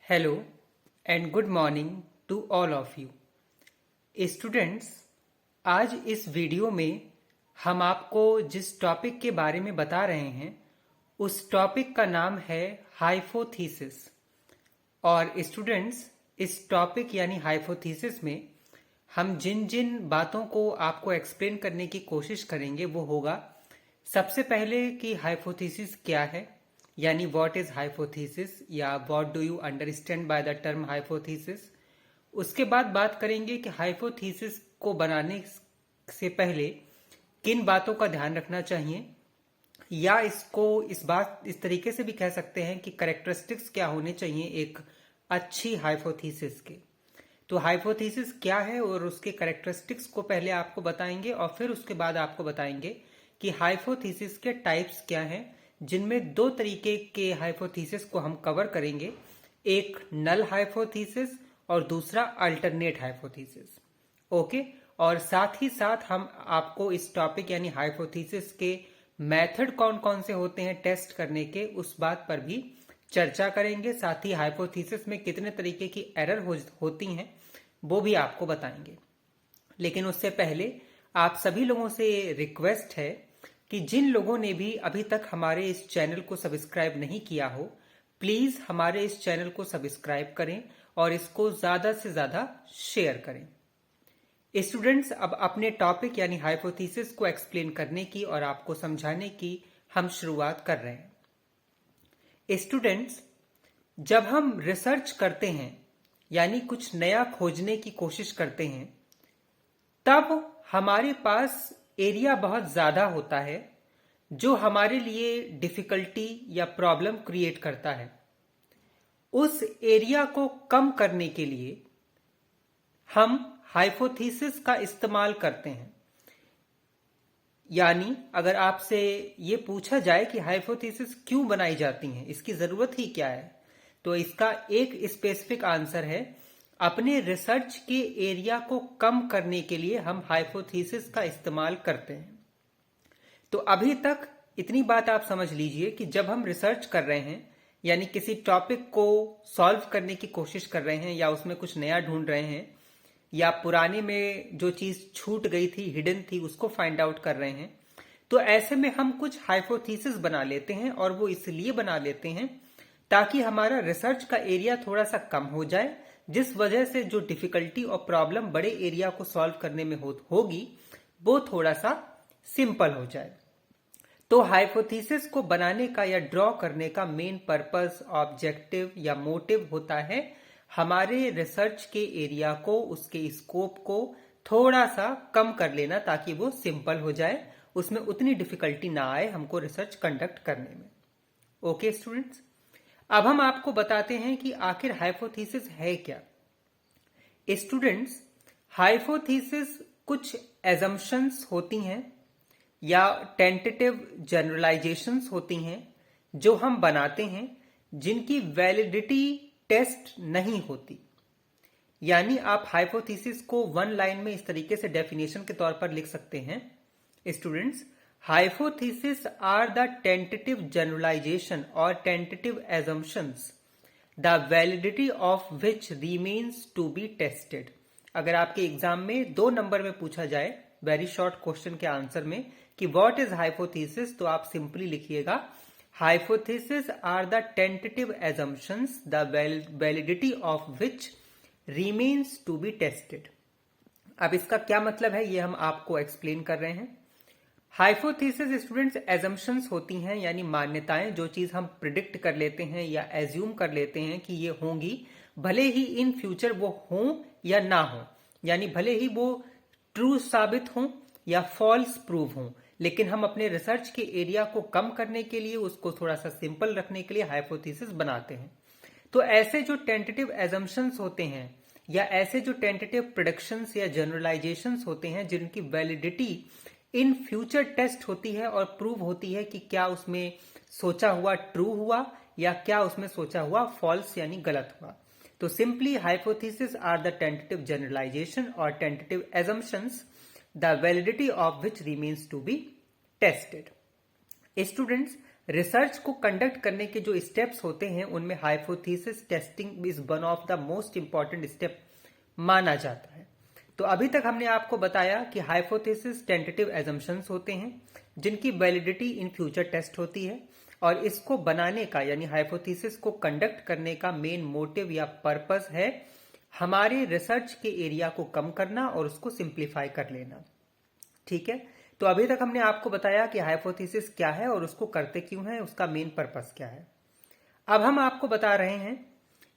Hello and good morning to all of you students. आज इस video में हम आपको जिस टॉपिक के बारे में बता रहे हैं उस टॉपिक का नाम है हाइपोथीसिस। और स्टूडेंट्स, इस टॉपिक यानी हाइपोथीसिस में हम जिन जिन बातों को आपको एक्सप्लेन करने की कोशिश करेंगे वो होगा, सबसे पहले कि हाइपोथीसिस क्या है, यानी व्हाट इज हाइपोथीसिस या what do you understand by the term hypothesis. उसके बाद बात करेंगे कि हाइपोथीसिस को बनाने से पहले किन बातों का ध्यान रखना चाहिए, या इसको इस तरीके से भी कह सकते हैं कि कैरेक्टरिस्टिक्स क्या होने चाहिए एक अच्छी हाइपोथीसिस के। तो हाइपोथीसिस क्या है और उसके कैरेक्टरिस्टिक्स को पहले आपको बताएंगे और फिर उसके बाद आपको बताएंगे कि हाइपोथीसिस के टाइप्स क्या हैं, जिनमें दो तरीके के हाइपोथीसिस को हम कवर करेंगे, एक नल हाइपोथीसिस और दूसरा अल्टरनेट हाइपोथीसिस। ओके, और साथ ही साथ हम आपको इस टॉपिक यानी हाइपोथीसिस के मेथड कौन कौन से होते हैं टेस्ट करने के, उस बात पर भी चर्चा करेंगे। साथ ही हाइपोथीसिस में कितने तरीके की एरर होती हैं वो भी आपको बताएंगे। लेकिन उससे पहले आप सभी लोगों से रिक्वेस्ट है कि जिन लोगों ने भी अभी तक हमारे इस चैनल को सब्सक्राइब नहीं किया हो, प्लीज हमारे इस चैनल को सब्सक्राइब करें और इसको ज्यादा से ज्यादा शेयर करें। स्टूडेंट्स, अब अपने टॉपिक यानी हाइपोथीसिस को एक्सप्लेन करने की और आपको समझाने की हम शुरुआत कर रहे हैं। स्टूडेंट्स, जब हम रिसर्च करते हैं यानी कुछ नया खोजने की कोशिश करते हैं, तब हमारे पास एरिया बहुत ज्यादा होता है जो हमारे लिए डिफिकल्टी या प्रॉब्लम क्रिएट करता है। उस एरिया को कम करने के लिए हम हाइपोथीसिस का इस्तेमाल करते हैं। यानी अगर आपसे ये पूछा जाए कि हाइपोथीसिस क्यों बनाई जाती हैं, इसकी जरूरत ही क्या है, तो इसका एक स्पेसिफिक आंसर है, अपने रिसर्च के एरिया को कम करने के लिए हम हाइपोथीसिस का इस्तेमाल करते हैं। तो अभी तक इतनी बात आप समझ लीजिए कि जब हम रिसर्च कर रहे हैं यानी किसी टॉपिक को सॉल्व करने की कोशिश कर रहे हैं या उसमें कुछ नया ढूंढ रहे हैं या पुराने में जो चीज छूट गई थी, हिडन थी, उसको फाइंड आउट कर रहे हैं, तो ऐसे में हम कुछ हाइपोथीसिस बना लेते हैं। और वो इसलिए बना लेते हैं ताकि हमारा रिसर्च का एरिया थोड़ा सा कम हो जाए, जिस वजह से जो डिफिकल्टी और प्रॉब्लम बड़े एरिया को सॉल्व करने में होगी वो थोड़ा सा सिंपल हो जाए। तो हाइपोथीसिस को बनाने का या ड्रॉ करने का मेन पर्पस, ऑब्जेक्टिव या मोटिव होता है हमारे रिसर्च के एरिया को, उसके स्कोप को थोड़ा सा कम कर लेना ताकि वो सिंपल हो जाए, उसमें उतनी डिफिकल्टी ना आए हमको रिसर्च कंडक्ट करने में। ओके स्टूडेंट्स, अब हम आपको बताते हैं कि आखिर हाइपोथीसिस है क्या। स्टूडेंट्स, हाइपोथीसिस कुछ एजम्पशंस होती हैं या टेंटेटिव जनरलाइजेशंस होती हैं जो हम बनाते हैं, जिनकी वैलिडिटी टेस्ट नहीं होती। यानी आप हाइपोथीसिस को वन लाइन में इस तरीके से डेफिनेशन के तौर पर लिख सकते हैं। Students, hypothesis are the tentative generalisation और tentative assumptions the validity of which remains to be tested. अगर आपके एग्जाम में 2 नंबर में पूछा जाए वेरी शॉर्ट क्वेश्चन के आंसर में कि व्हाट इज हाइपोथीसिस, तो आप सिंपली लिखिएगा hypothesis are the tentative assumptions the validity of which remains to be tested. अब इसका क्या मतलब है ये हम आपको एक्सप्लेन कर रहे हैं। हाइपोथीसिस स्टूडेंट्स एजम्पशंस होती हैं, यानी मान्यताएं, जो चीज हम प्रिडिक्ट कर लेते हैं या एज्यूम कर लेते हैं कि ये होंगी, भले ही इन फ्यूचर वो हों या ना हो, यानी भले ही वो ट्रू साबित हों या फॉल्स प्रूव हों, लेकिन हम अपने रिसर्च के एरिया को कम करने के लिए, उसको थोड़ा सा सिंपल रखने के लिए हाइपोथीसिस बनाते हैं। तो ऐसे जो टेंटेटिव एजम्पशंस होते हैं या ऐसे जो टेंटेटिव प्रेडिक्शंस या जनरलाइजेशंस होते हैं, जिनकी वैलिडिटी इन फ्यूचर टेस्ट होती है और प्रूव होती है कि क्या उसमें सोचा हुआ ट्रू हुआ या क्या उसमें सोचा हुआ फॉल्स यानी गलत हुआ। तो simply hypothesis are the tentative generalisation और tentative assumptions the validity of which remains to be tested. Students, research को कंडक्ट करने के जो स्टेप्स होते हैं उनमें hypothesis testing is one of the most important step माना जाता है। तो अभी तक हमने आपको बताया कि हाइपोथेसिस टेंटेटिव एजम्पशंस होते हैं जिनकी वैलिडिटी इन फ्यूचर टेस्ट होती है, और इसको बनाने का यानी हाइपोथेसिस को कंडक्ट करने का मेन मोटिव या पर्पस है हमारे रिसर्च के एरिया को कम करना और उसको सिंप्लीफाई कर लेना। ठीक है, तो अभी तक हमने आपको बताया कि हाइपोथेसिस क्या है और उसको करते क्यों है, उसका मेन पर्पस क्या है। अब हम आपको बता रहे हैं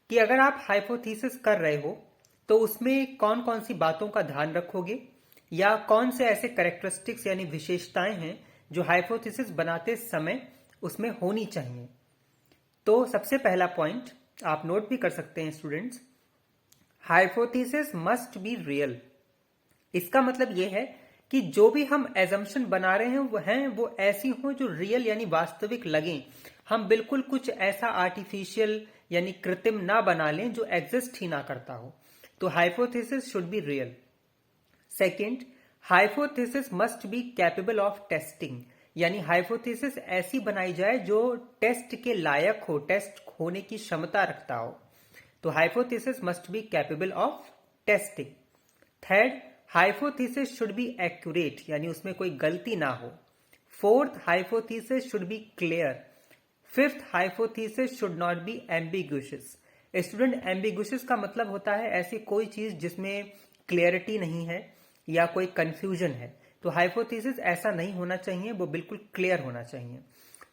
कि अगर आप हाइपोथेसिस कर रहे हो तो उसमें कौन कौन सी बातों का ध्यान रखोगे या कौन से ऐसे कैरेक्टरिस्टिक्स यानी विशेषताएं हैं जो हाइपोथेसिस बनाते समय उसमें होनी चाहिए। तो सबसे पहला पॉइंट आप नोट भी कर सकते हैं students, hypothesis must be real. इसका मतलब यह है कि जो भी हम एजम्पशन बना रहे हैं वो ऐसी हो जो रियल यानी वास्तविक लगें। हम बिल्कुल कुछ ऐसा आर्टिफिशियल यानी कृत्रिम ना बना लें जो एग्जिस्ट ही ना करता हो। तो hypothesis should be real. Second, hypothesis must be capable of testing, यानी हाइपोथेसिस ऐसी बनाई जाए जो टेस्ट के लायक हो, टेस्ट होने की क्षमता रखता हो। तो hypothesis must be capable of testing. Third, hypothesis should be accurate, यानी उसमें कोई गलती ना हो। Fourth, hypothesis should be clear. Fifth, hypothesis should not be ambiguous. Student, ambiguous का मतलब होता है ऐसी कोई चीज जिसमें क्लियरिटी नहीं है या कोई कंफ्यूजन है। तो हाइपोथेसिस ऐसा नहीं होना चाहिए, वो बिल्कुल क्लियर होना चाहिए।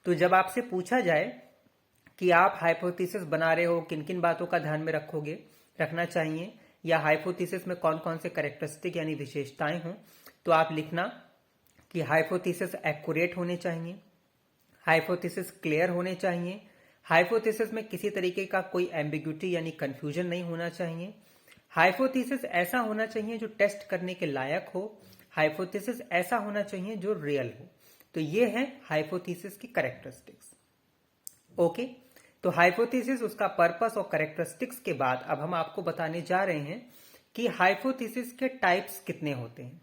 तो जब आपसे पूछा जाए कि आप हाइपोथेसिस बना रहे हो, किन किन बातों का ध्यान में रखना चाहिए, या हाइपोथेसिस में कौन कौन से कैरेक्टरिस्टिक यानी विशेषताएं हों, तो आप लिखना कि हाइपोथेसिस एक्यूरेट होने चाहिए, हाइपोथेसिस क्लियर होने चाहिए, हाइपोथेसिस में किसी तरीके का कोई एम्बिग्यूटी यानी कंफ्यूजन नहीं होना चाहिए, हाइपोथेसिस ऐसा होना चाहिए जो टेस्ट करने के लायक हो, हाइपोथेसिस ऐसा होना चाहिए जो रियल हो। तो ये है हाइपोथेसिस की कैरेक्टरिस्टिक्स। ओके, तो हाइपोथेसिस, उसका पर्पस और कैरेक्टरिस्टिक्स के बाद अब हम आपको बताने जा रहे हैं कि हाइपोथेसिस के टाइप्स कितने होते हैं।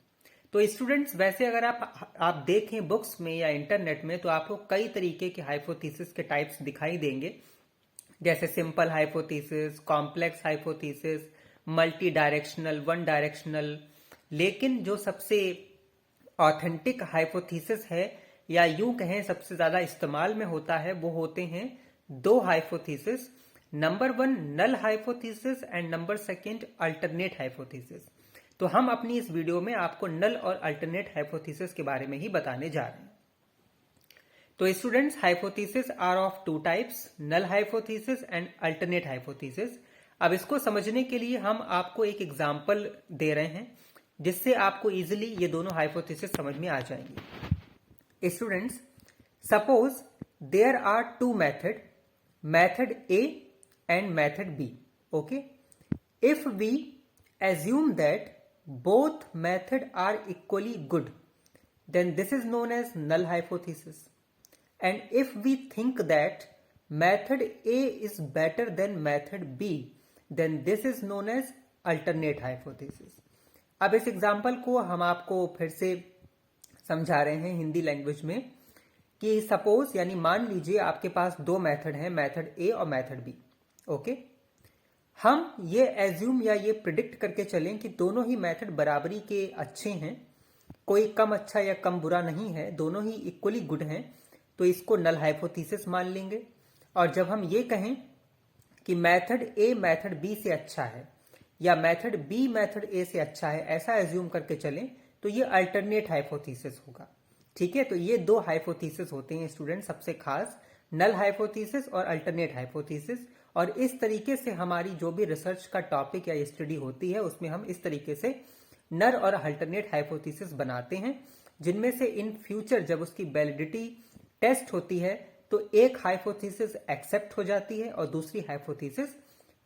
तो स्टूडेंट्स, वैसे अगर आप देखें बुक्स में या इंटरनेट में तो आपको कई तरीके के हाइपोथेसिस के टाइप्स दिखाई देंगे, जैसे simple hypothesis, complex hypothesis, multi directional, one directional. लेकिन जो सबसे ऑथेंटिक हाइपोथेसिस है या यूं कहें सबसे ज्यादा इस्तेमाल में होता है, वो होते हैं दो hypothesis, number one null hypothesis and number second alternate hypothesis. तो हम अपनी इस वीडियो में आपको नल और अल्टरनेट हाइपोथेसिस के बारे में ही बताने जा रहे हैं। तो students, hypothesis are of two types, null hypothesis and alternate hypothesis. अब इसको समझने के लिए हम आपको एक एग्जाम्पल दे रहे हैं जिससे आपको इजिली ये दोनों हाइपोथेसिस समझ में आ जाएंगे। Students, suppose there are two method A and method B. Okay, if we assume that both method are equally good, then this is known as null hypothesis. And if we think that method A is better than method B, then this is known as alternate hypothesis. अब इस example को हम आपको फिर से समझा रहे हैं हिंदी लैंग्वेज में कि सपोज यानी मान लीजिए आपके पास दो मेथड हैं, मेथड ए और मेथड बी। ओके, हम ये एज्यूम या ये प्रिडिक्ट करके चलें कि दोनों ही मेथड बराबरी के अच्छे हैं, कोई कम अच्छा या कम बुरा नहीं है, दोनों ही इक्वली गुड हैं, तो इसको नल हाइपोथेसिस मान लेंगे। और जब हम ये कहें कि मेथड ए मेथड बी से अच्छा है या मेथड बी मेथड ए से अच्छा है, ऐसा एज्यूम करके चलें, तो ये अल्टरनेट हाइपोथेसिस होगा। ठीक है, तो ये दो हाइपोथेसिस होते हैं स्टूडेंट, सबसे खास नल हाइपोथेसिस और अल्टरनेट हाइपोथेसिस। और इस तरीके से हमारी जो भी रिसर्च का टॉपिक या स्टडी होती है उसमें हम इस तरीके से नल और अल्टरनेट हाइपोथेसिस बनाते हैं, जिनमें से इन फ्यूचर जब उसकी वैलिडिटी टेस्ट होती है तो एक हाइपोथेसिस एक्सेप्ट हो जाती है और दूसरी हाइपोथेसिस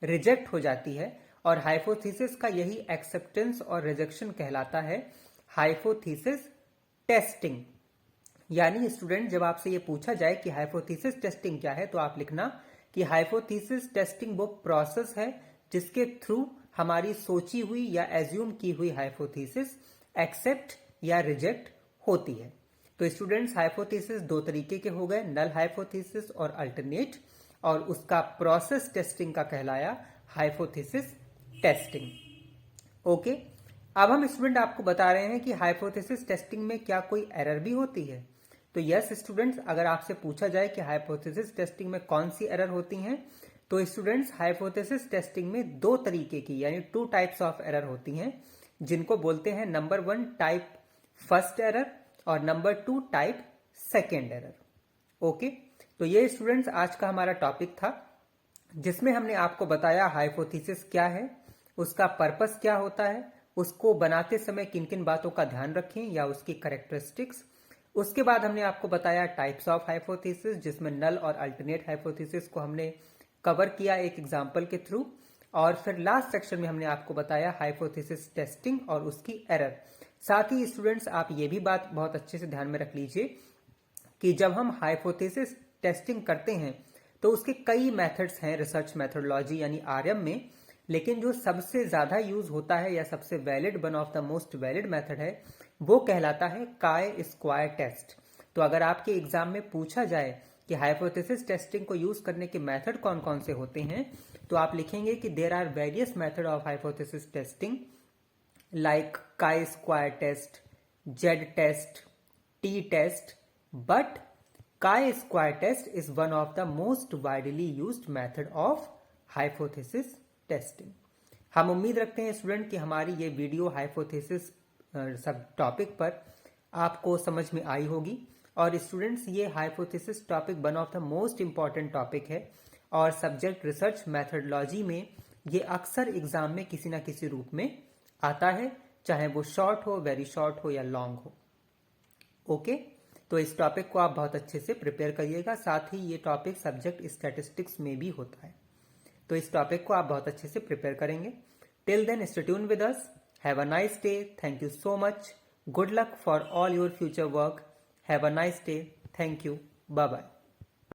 रिजेक्ट हो जाती है। और हाइपोथेसिस का यही एक्सेप्टेंस और रिजेक्शन कहलाता है हाइपोथेसिस टेस्टिंग। यानी स्टूडेंट, जब आपसे ये पूछा जाए कि हाइपोथेसिस टेस्टिंग क्या है, तो आप लिखना कि हाइपोथेसिस टेस्टिंग वो प्रोसेस है जिसके थ्रू हमारी सोची हुई या एज्यूम की हुई हाइपोथेसिस एक्सेप्ट या रिजेक्ट होती है। तो स्टूडेंट्स हाइपोथेसिस दो तरीके के हो गए, नल हाइपोथेसिस और अल्टरनेट, और उसका प्रोसेस टेस्टिंग का कहलाया हाइपोथेसिस टेस्टिंग। ओके, अब हम स्टूडेंट आपको बता रहे हैं कि हाइपोथेसिस टेस्टिंग में क्या कोई एरर भी होती है। तो यस स्टूडेंट्स, अगर आपसे पूछा जाए कि हाइपोथेसिस टेस्टिंग में कौन सी एरर होती हैं, तो स्टूडेंट्स हाइपोथेसिस टेस्टिंग में दो तरीके की यानी 2 टाइप्स ऑफ एरर होती हैं, जिनको बोलते हैं नंबर 1 टाइप फर्स्ट एरर और number 2 type second error. Okay, तो ये स्टूडेंट्स आज का हमारा टॉपिक था, जिसमें हमने आपको बताया हाइपोथेसिस क्या है, उसका पर्पस क्या होता है, उसको बनाते समय किन किन बातों का ध्यान रखें या उसकी करेक्टरिस्टिक्स। उसके बाद हमने आपको बताया टाइप्स ऑफ हाइपोथेसिस, जिसमें नल और अल्टरनेट हाइपोथेसिस को हमने कवर किया एक एग्जाम्पल के थ्रू। और फिर लास्ट सेक्शन में हमने आपको बताया हाइपोथेसिस टेस्टिंग और उसकी एरर। साथ ही स्टूडेंट्स आप ये भी बात बहुत अच्छे से ध्यान में रख लीजिए कि जब हम हाइपोथेसिस टेस्टिंग करते हैं तो उसके कई मेथड्स हैं रिसर्च मेथोडोलॉजी यानी आरएम में, लेकिन जो सबसे ज्यादा यूज होता है या सबसे valid, one of the most valid method है, वो कहलाता है काई स्क्वायर टेस्ट। तो अगर आपके एग्जाम में पूछा जाए कि हाइपोथेसिस टेस्टिंग को यूज करने के मेथड कौन कौन से होते हैं, तो आप लिखेंगे कि there are various method of hypothesis testing like chi square test, Z test, T test, but chi square test is one of the most widely used method of hypothesis testing. हम उम्मीद रखते हैं स्टूडेंट कि हमारी ये video hypothesis सब topic पर आपको समझ में आई होगी। और स्टूडेंट्स ये hypothesis topic one of the most important topic है और सब्जेक्ट रिसर्च मेथोडोलॉजी में ये अक्सर एग्जाम में किसी ना किसी रूप में आता है, चाहे वो शॉर्ट हो, वेरी शॉर्ट हो या लॉन्ग हो। ओके, तो इस टॉपिक को आप बहुत अच्छे से प्रिपेयर करिएगा। साथ ही ये टॉपिक सब्जेक्ट स्टैटिस्टिक्स में भी होता है, तो इस टॉपिक को आप बहुत अच्छे से प्रिपेयर करेंगे। Till then stay tuned with us, have a nice day, thank you so much, good luck for all your future work, have a nice day, thank you, bye bye.